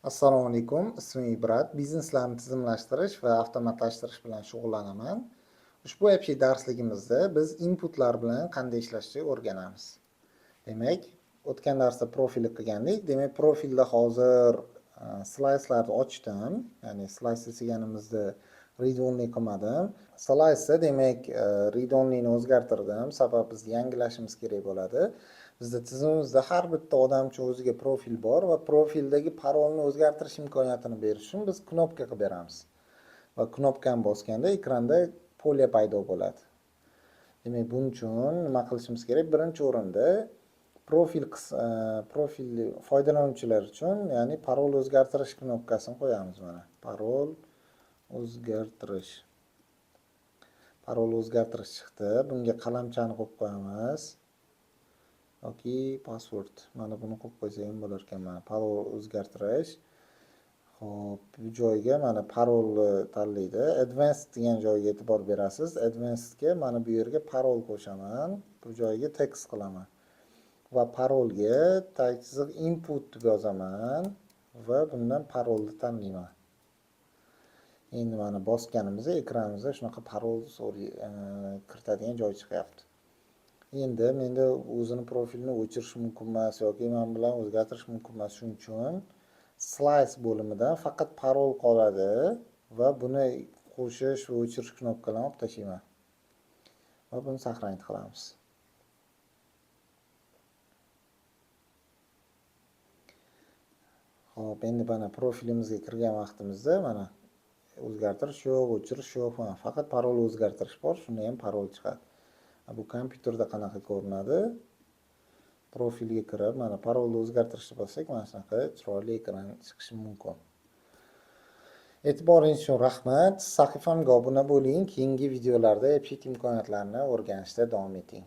Assalomu alaykum. Ismim Ibrat. Bizneslarni tizimlashtirish va avtomatlashtirish bilan shug'ullanaman. Ushbu API darsligimizda biz inputlar bilan qanday ishlashni o'rganamiz. Demak, o'tgan darsda profilni qilgandik. Demak, profilda hozir slice'larni ochdim. Ya'ni slice deganimizda read only qilmadim. Slice'da demak read only'ni o'zgartirdim. Sababi biz yangilashimiz kerak bo'ladi. Bizda tizimimizda har bitta odam uchun o'ziga profil bor va profildagi parolni o'zgartirish imkoniyatini berish uchun biz knopka qilib beramiz. Va knopkani bosganda ekranda polya paydo bo'ladi. Demak, buning uchun nima qilishimiz kerak? Birinchi o'rinda profil foydalanuvchilar uchun, ya'ni parol o'zgartirish knopkasini qo'yamiz mana. Parol o'zgartirish. Parol o'zgartirish chiqdi. Bunga qalamchani qo'yib qo'yamiz. yoki password. Mana buni qo'yib qo'ysak ham bo'lar ekan. Mana parol o'zgartirish. Xo'p, bu joyga mana parolni tanlaydi. Advanced degan joyga e'tibor berasiz. Advancedga mana bu yerga parol qo'shaman. Bu joyga text qilaman. Va parolga chiziq input deb yozaman va bundan parolni tanlayman. Endi mana bosganimizda ekranimizda shunaqa parol kiritadigan joy chiqyapti. Endi menda o'zini profilini o'chirish mumkin emas yoki men bilan o'zgartirish mumkin emas. Shuning uchun slice bo'limidan faqat parol qoladi va buni qo'shish va o'chirish knopkalarini olib tashlayman. Va buni saqlanib qilamiz. Xo'p, endi mana profilimizga kirgan vaqtimizda mana o'zgartirish yo'q, o'chirish yo'q, faqat parol o'zgartirish bor. Shunda ham parol chiqadi. Bu kompyuterda qanaqa ko'rinadi? Profilga kirib, mana parolni o'zgartirishni bossak, mana shunaqa chiroyli ekran chiqishi mumkin. E'tiboringiz uchun rahmat. Sahifamga obuna bo'ling. Keyingi videolarda API imkoniyatlarini o'rganishda davom eting.